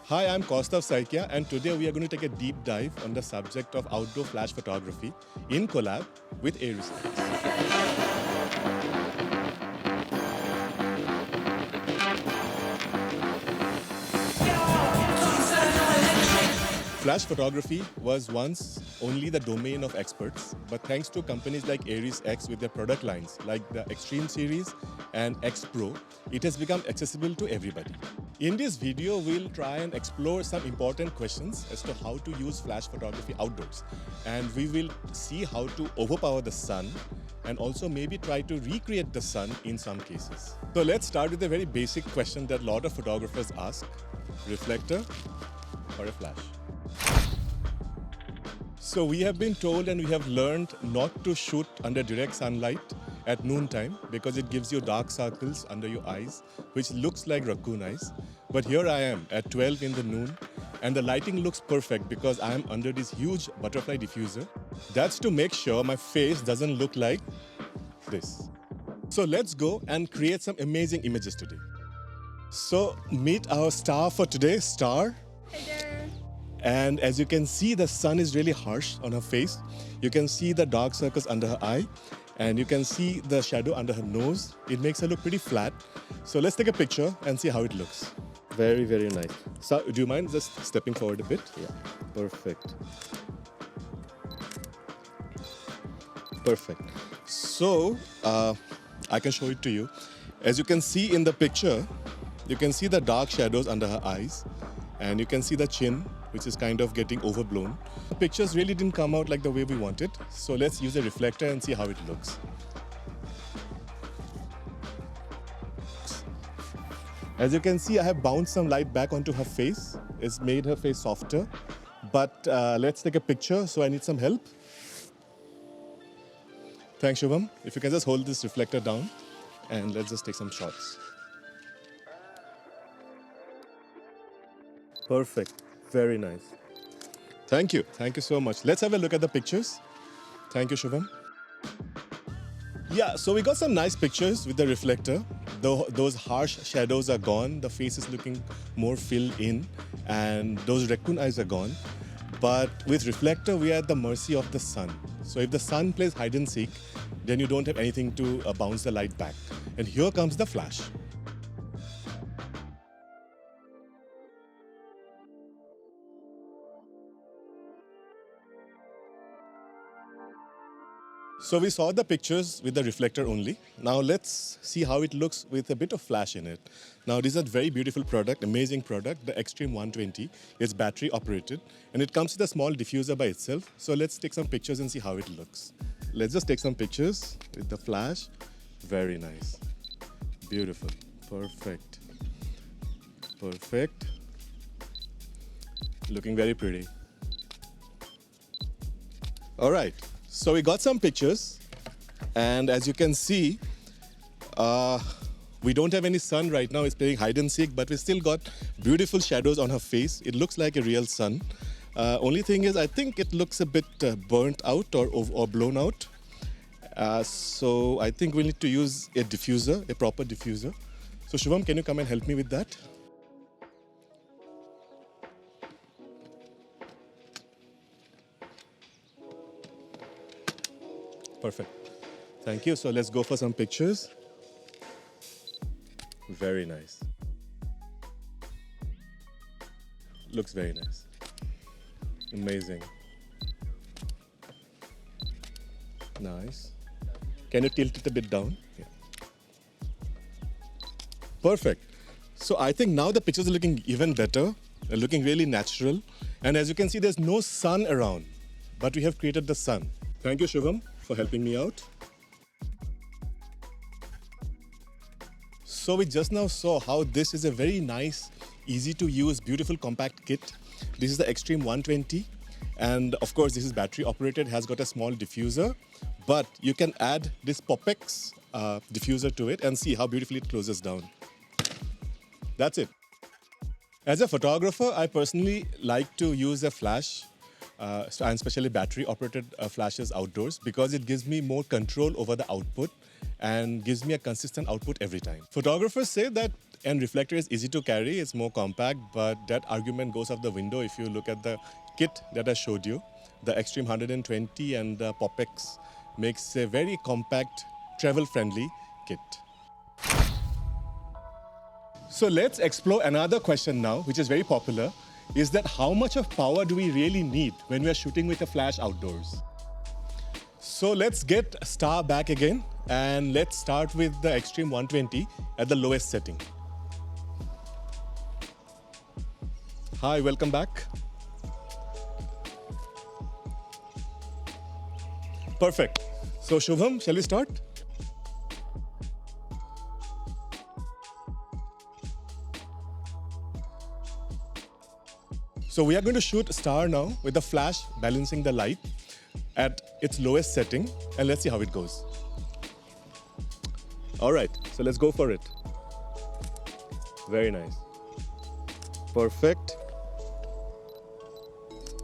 Hi, I'm Kaustav Saikia, and today we are going to take a deep dive on the subject of outdoor flash photography in collab with AriesX. Flash photography was once only the domain of experts, but thanks to companies like AriesX with their product lines like the Xtreme series and Xpro, it has become accessible to everybody. In this video, we'll try and explore some important questions as to how to use flash photography outdoors. And we will see how to overpower the sun and also maybe try to recreate the sun in some cases. So let's start with a very basic question that a lot of photographers ask: reflector or a flash? So we have been told and we have learned not to shoot under direct sunlight at noontime because it gives you dark circles under your eyes, which looks like raccoon eyes. But here I am at 12 in the noon and the lighting looks perfect because I am under this huge butterfly diffuser. That's to make sure my face doesn't look like this. So let's go and create some amazing images today. So meet our star for today, Star. Hey there. And as you can see, the sun is really harsh on her face. You can see the dark circles under her eye, and you can see the shadow under her nose. It makes her look pretty flat. So let's take a picture and see how it looks. Very, very nice. So, do you mind just stepping forward a bit? Yeah, perfect. Perfect. So, I can show it to you. As you can see in the picture, you can see the dark shadows under her eyes, and you can see the chin, which is kind of getting overblown. The pictures really didn't come out like the way we wanted, so let's use a reflector and see how it looks. As you can see, I have bounced some light back onto her face. It's made her face softer, but let's take a picture, so I need some help. Thanks, Shubham. If you can just hold this reflector down, and let's just take some shots. Perfect. Very nice. Thank you. Thank you so much. Let's have a look at the pictures. Thank you, Shubham. Yeah, so we got some nice pictures with the reflector. Those harsh shadows are gone. The face is looking more filled in, and those raccoon eyes are gone. But with reflector, we are at the mercy of the sun. So if the sun plays hide and seek, then you don't have anything to bounce the light back. And here comes the flash. So we saw the pictures with the reflector only. Now let's see how it looks with a bit of flash in it. Now this is a very beautiful product, amazing product, the Xtreme 120. It's battery operated and it comes with a small diffuser by itself. So let's take some pictures and see how it looks. Let's just take some pictures with the flash. Very nice. Beautiful. Perfect. Perfect. Looking very pretty. All right. So we got some pictures, and as you can see, we don't have any sun right now. It's playing hide and seek, but we still got beautiful shadows on her face. It looks like a real sun. Only thing is, I think it looks a bit burnt out or blown out. So I think we need to use a diffuser, a proper diffuser. So Shubham, can you come and help me with that? Perfect. Thank you. So let's go for some pictures. Very nice. Looks very nice. Amazing. Nice. Can you tilt it a bit down? Yeah. Perfect. So I think now the pictures are looking even better. They're looking really natural. And as you can see, there's no sun around, but we have created the sun. Thank you, Shubham, for helping me out. So we just now saw how this is a very nice, easy to use, beautiful compact kit. This is the Xtreme 120. And of course, this is battery operated, has got a small diffuser, but you can add this Popex diffuser to it and see how beautifully it closes down. That's it. As a photographer, I personally like to use a flash, and especially battery operated flashes outdoors, because it gives me more control over the output and gives me a consistent output every time. Photographers say that And Reflector is easy to carry, it's more compact, but that argument goes out the window if you look at the kit that I showed you. The Xtreme 120 and the PopX makes a very compact, travel-friendly kit. So let's explore another question now, which is very popular, is that how much of power do we really need when we are shooting with a flash outdoors? So let's get Star back again, and let's start with the Xtreme 120 at the lowest setting. Hi, welcome back. Perfect. So Shubham, shall we start? So we are going to shoot Star now with the flash balancing the light at its lowest setting, and let's see how it goes. All right, so let's go for it. Very nice. Perfect.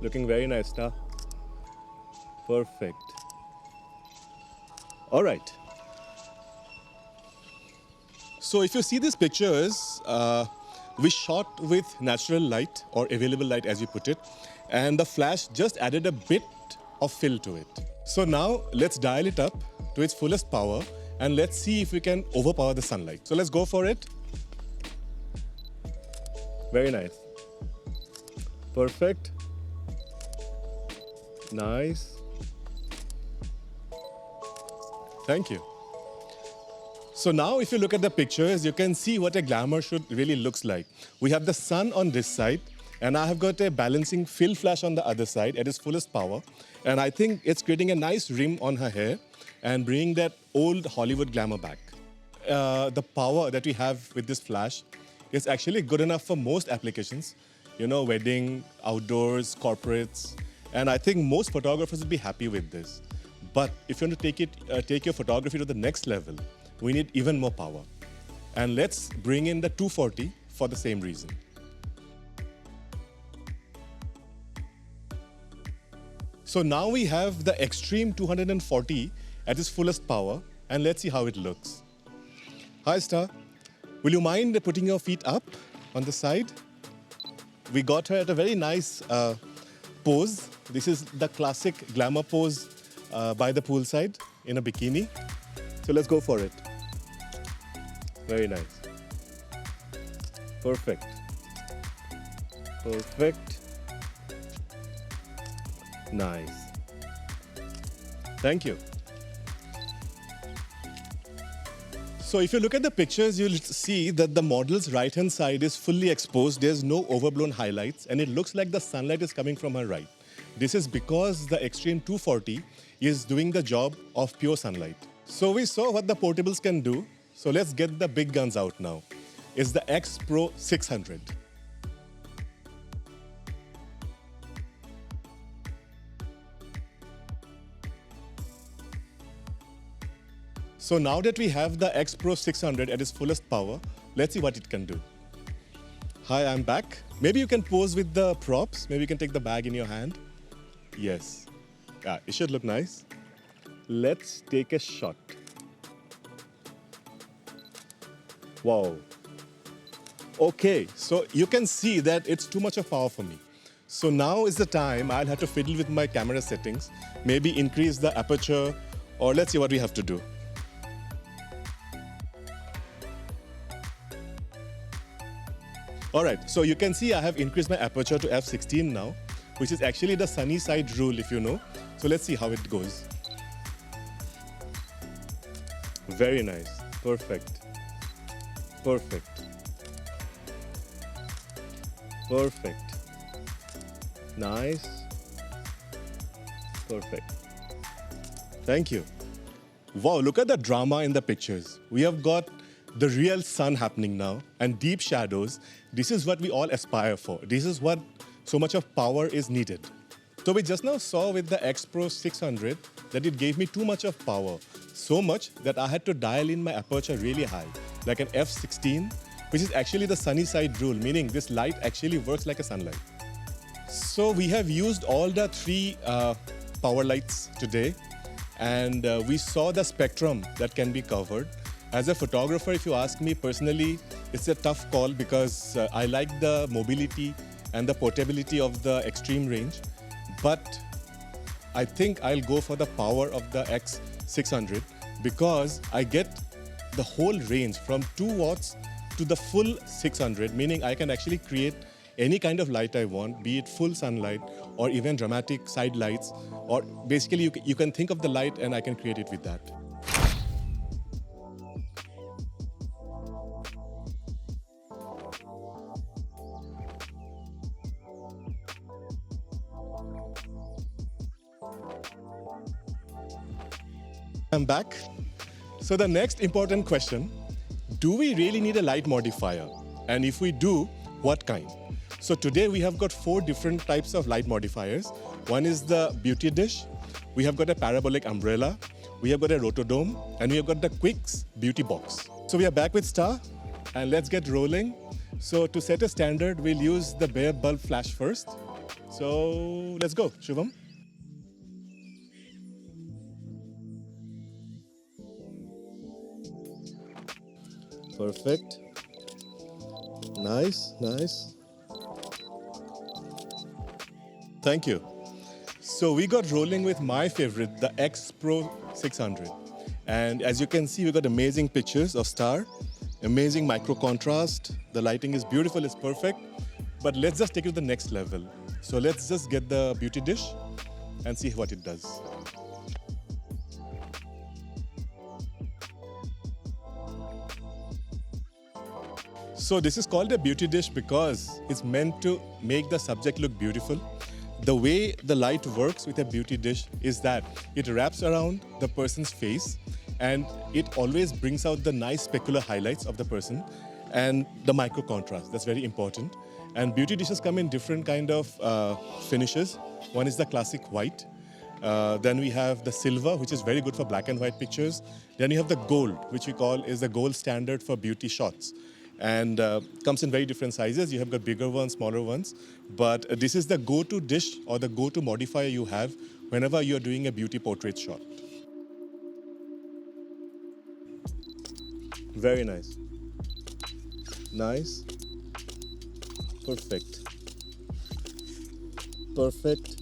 Looking very nice, Star. Perfect. All right. So if you see these pictures, we shot with natural light or available light as you put it, and the flash just added a bit of fill to it. So now let's dial it up to its fullest power and let's see if we can overpower the sunlight. So let's go for it. Very nice. Perfect. Nice. Thank you. So now if you look at the pictures, you can see what a glamour shoot really looks like. We have the sun on this side, and I have got a balancing fill flash on the other side at its fullest power. And I think it's creating a nice rim on her hair and bringing that old Hollywood glamour back. The power that we have with this flash is actually good enough for most applications. You know, wedding, outdoors, corporates. And I think most photographers will be happy with this. But if you want to take your photography to the next level, we need even more power. And let's bring in the 240 for the same reason. So now we have the Xtreme 240 at its fullest power, and let's see how it looks. Hi, Star. Will you mind putting your feet up on the side? We got her at a very nice pose. This is the classic glamour pose by the poolside in a bikini. So let's go for it. Very nice. Perfect. Perfect. Nice. Thank you. So if you look at the pictures, you'll see that the model's right-hand side is fully exposed. There's no overblown highlights, and it looks like the sunlight is coming from her right. This is because the Xtreme 240 is doing the job of pure sunlight. So we saw what the portables can do. So let's get the big guns out now. It's the Xpro 600. So now that we have the Xpro 600 at its fullest power, let's see what it can do. Hi, I'm back. Maybe you can pose with the props. Maybe you can take the bag in your hand. Yes. Yeah, it should look nice. Let's take a shot. Wow. Okay, so you can see that it's too much of power for me. So now is the time I'll have to fiddle with my camera settings, maybe increase the aperture, or let's see what we have to do. All right, so you can see I have increased my aperture to f16 now, which is actually the sunny side rule, if you know. So let's see how it goes. Very nice. Perfect. Perfect. Perfect. Nice. Perfect. Thank you. Wow, look at the drama in the pictures. We have got the real sun happening now and deep shadows. This is what we all aspire for. This is what so much of power is needed. So we just now saw with the Xpro 600 that it gave me too much of power. So much that I had to dial in my aperture really high, like an f16, which is actually the sunny side rule, meaning this light actually works like a sunlight. So we have used all the three power lights today, and we saw the spectrum that can be covered. As a photographer, if you ask me personally, it's a tough call because I like the mobility and the portability of the Xtreme range. But I think I'll go for the power of the X600 because I get the whole range from 2 watts to the full 600, meaning I can actually create any kind of light I want, be it full sunlight or even dramatic side lights, or basically you can think of the light and I can create it with that. I'm back. So the next important question, do we really need a light modifier? And if we do, what kind? So today we have got 4 different types of light modifiers. One is the beauty dish, we have got a parabolic umbrella, we have got a rotodome, and we have got the Quicks beauty box. So we are back with Star, and let's get rolling. So to set a standard, we'll use the bare bulb flash first. So let's go, Shivam. Perfect. Nice, nice. Thank you. So we got rolling with my favorite, the Xpro 600. And as you can see, we got amazing pictures of Star, amazing micro contrast. The lighting is beautiful, it's perfect. But let's just take it to the next level. So let's just get the beauty dish and see what it does. So this is called a beauty dish because it's meant to make the subject look beautiful. The way the light works with a beauty dish is that it wraps around the person's face and it always brings out the nice specular highlights of the person and the micro contrast. That's very important. And beauty dishes come in different kind of finishes. One is the classic white. Then we have the silver, which is very good for black and white pictures. Then you have the gold, which we call is the gold standard for beauty shots. And comes in very different sizes. You have got bigger ones, smaller ones. But this is the go-to dish or the go-to modifier you have whenever you're doing a beauty portrait shot. Very nice. Nice. Perfect. Perfect.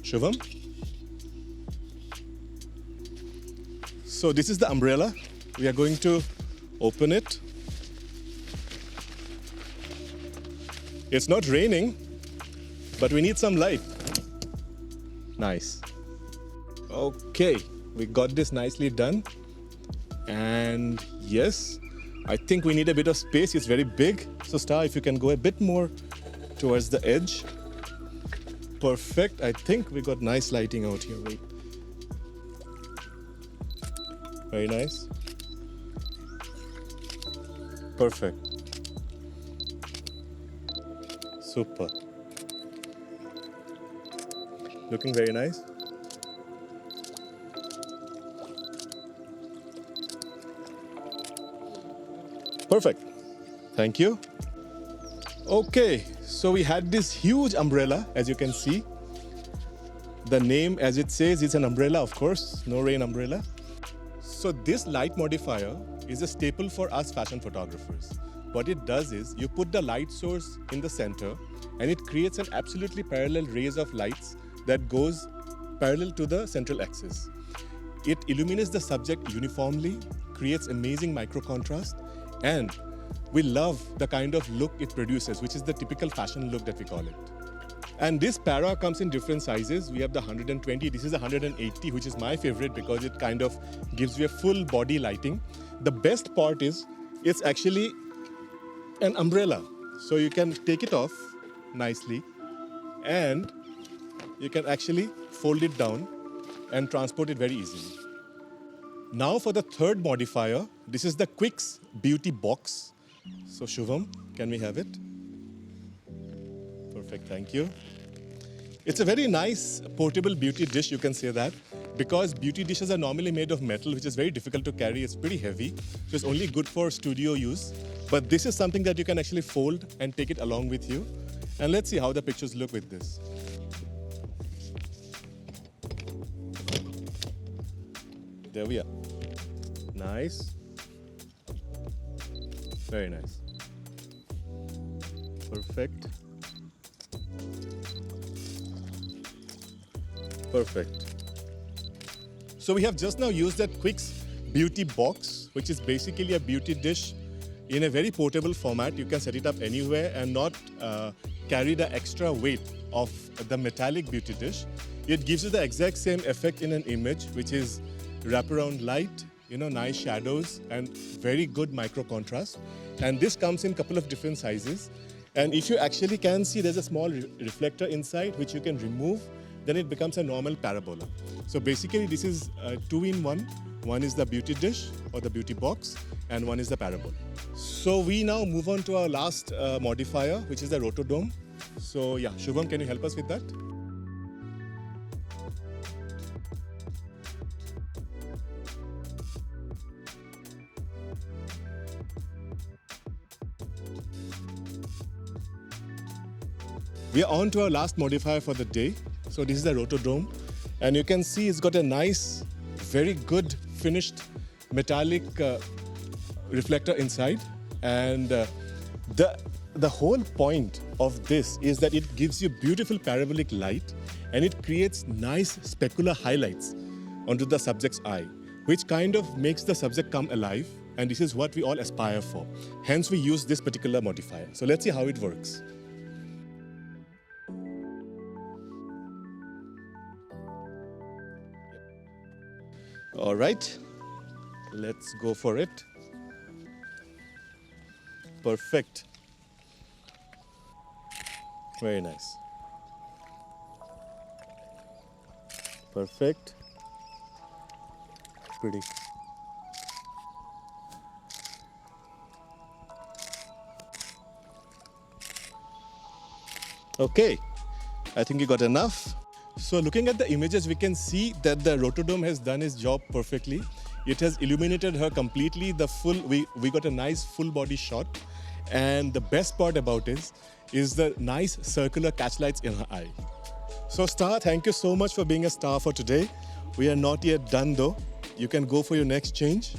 Shivam? So this is the umbrella. We are going to open it. It's not raining, but we need some light. Nice. Okay, we got this nicely done. And yes, I think we need a bit of space. It's very big. So Star, if you can go a bit more towards the edge. Perfect. I think we got nice lighting out here. Wait. Very nice. Perfect. Super. Looking very nice. Perfect. Thank you. Okay, so we had this huge umbrella, as you can see. The name, as it says, is an umbrella, of course, no rain umbrella. So this light modifier is a staple for us fashion photographers. What it does is you put the light source in the center and it creates an absolutely parallel rays of lights that goes parallel to the central axis. It illuminates the subject uniformly, creates amazing micro contrast, and we love the kind of look it produces, which is the typical fashion look that we call it. And this para comes in different sizes. We have the 120, this is a 180, which is my favorite because it kind of gives you a full body lighting. The best part is it's actually an umbrella. So you can take it off nicely and you can actually fold it down and transport it very easily. Now for the third modifier, this is the Quicks beauty box. So Shivam, can we have it? Perfect, thank you. It's a very nice portable beauty dish, you can say that, because beauty dishes are normally made of metal, which is very difficult to carry. It's pretty heavy, so it's only good for studio use. But this is something that you can actually fold and take it along with you. And let's see how the pictures look with this. There we are. Nice. Very nice. Perfect. Perfect. So we have just now used that Quicks beauty box, which is basically a beauty dish in a very portable format. You can set it up anywhere and not carry the extra weight of the metallic beauty dish. It gives you the exact same effect in an image, which is wraparound light, nice shadows and very good micro contrast. And this comes in a couple of different sizes. And if you actually can see, there's a small reflector inside which you can remove, then it becomes a normal parabola. So basically this is two-in-one. One is the beauty dish or the beauty box and one is the parabola. So we now move on to our last modifier, which is the rotodome. So yeah, Shubham, can you help us with that? We are on to our last modifier for the day. So this is the rotodome, and you can see it's got a nice, very good finished metallic reflector inside. And the whole point of this is that it gives you beautiful parabolic light and it creates nice specular highlights onto the subject's eye, which kind of makes the subject come alive. And this is what we all aspire for. Hence we use this particular modifier. So let's see how it works. All right, let's go for it. Perfect. Very nice. Perfect. Pretty. Okay, I think you got enough. So looking at the images, we can see that the rotodome has done its job perfectly. It has illuminated her completely. We got a nice full body shot. And the best part about it is the nice circular catch lights in her eye. So Star, thank you so much for being a star for today. We are not yet done though. You can go for your next change.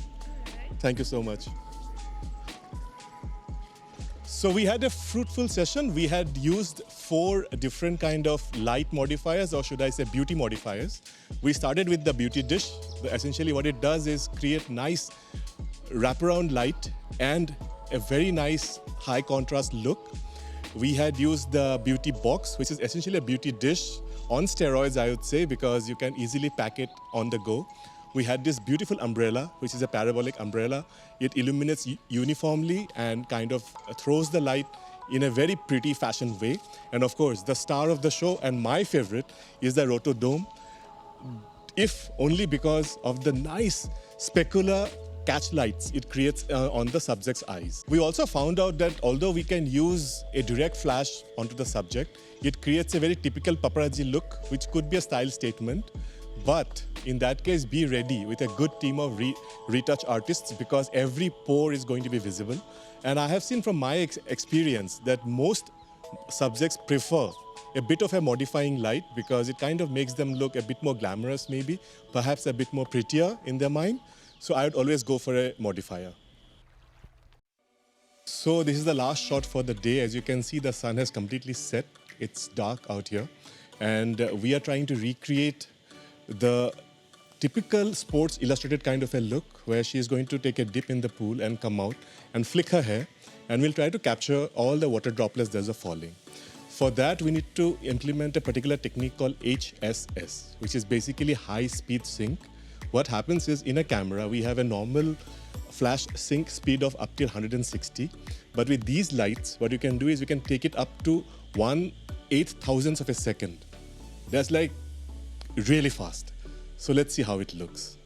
Thank you so much. So we had a fruitful session. We had used 4 different kind of light modifiers, or should I say beauty modifiers. We started with the beauty dish. Essentially what it does is create nice wraparound light and a very nice high contrast look. We had used the beauty box, which is essentially a beauty dish on steroids, I would say, because you can easily pack it on the go. We had this beautiful umbrella, which is a parabolic umbrella. It illuminates uniformly and kind of throws the light in a very pretty fashion way. And of course, the star of the show and my favorite is the rotodome, if only because of the nice specular catch lights it creates on the subject's eyes. We also found out that although we can use a direct flash onto the subject, it creates a very typical paparazzi look, which could be a style statement. But in that case, be ready with a good team of retouch artists, because every pore is going to be visible. And I have seen from my experience that most subjects prefer a bit of a modifying light because it kind of makes them look a bit more glamorous maybe, perhaps a bit more prettier in their mind. So I would always go for a modifier. So this is the last shot for the day. As you can see, the sun has completely set. It's dark out here. And we are trying to recreate the typical sports illustrated kind of a look where she is going to take a dip in the pool and come out and flick her hair, and we'll try to capture all the water droplets that are falling. For that, we need to implement a particular technique called HSS, which is basically high speed sync. What happens is, in a camera, we have a normal flash sync speed of up till 160. But with these lights, what you can do is you can take it up to 1/8,000th of a second. That's like really fast. So let's see how it looks.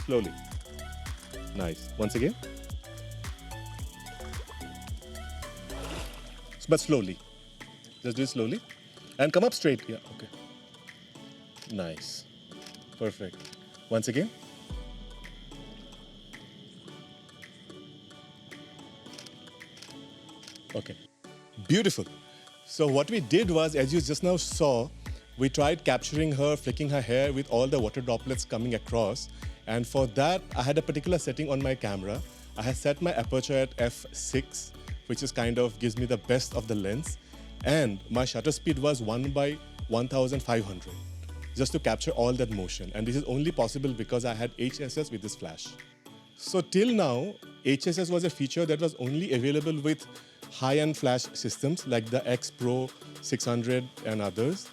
Slowly. Nice. Once again. but slowly. Just do it slowly. And come up straight. Yeah, okay. Nice. Perfect. Once again. Okay. Beautiful. So what we did was, as you just now saw, we tried capturing her, flicking her hair with all the water droplets coming across. And for that, I had a particular setting on my camera. I had set my aperture at f6, which is kind of gives me the best of the lens. And my shutter speed was 1/1500, just to capture all that motion. And this is only possible because I had HSS with this flash. So till now, HSS was a feature that was only available with high-end flash systems like the Xpro 600 and others.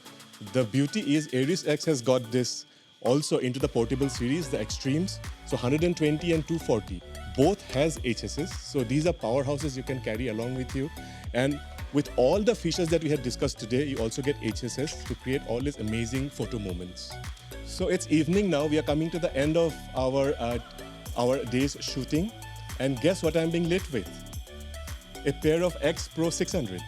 The beauty is AriesX has got this also into the portable series, the Xtremes. So 120 and 240 both has HSS. So these are powerhouses you can carry along with you. And with all the features that we had discussed today, you also get HSS to create all these amazing photo moments. So it's evening now. We are coming to the end of our day's shooting. And guess what I'm being lit with? A pair of Xpro 600s.